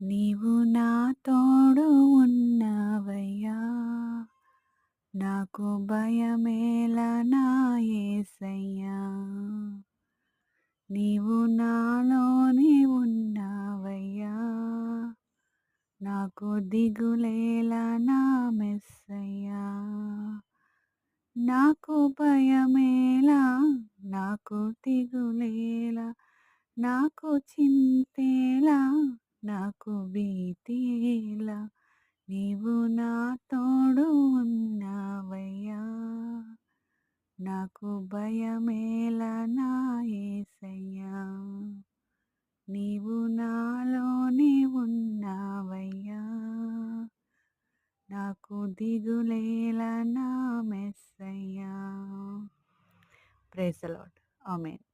నీవు నా తోడు ఉన్నావయ్యా, నాకు భయమేలా నా యేసయ్యా. నీవు నాలోనే ఉన్నావయ్యా, నాకు దిగులేలా నా మెస్సయ్యా. నాకు భయమేలా, నాకు దిగులేలా, నాకు చింతేలా, నాకు భీతేలా, నీవు నా తోడు ఉన్నావయ్యా. నాకు భయమేలా నా యేసయ్యా. నీవు నాలోనే ఉన్నావయ్యా, నాకు దిగులేలా నా మెస్సయ్యా. Praise the lord. ఆమేన్.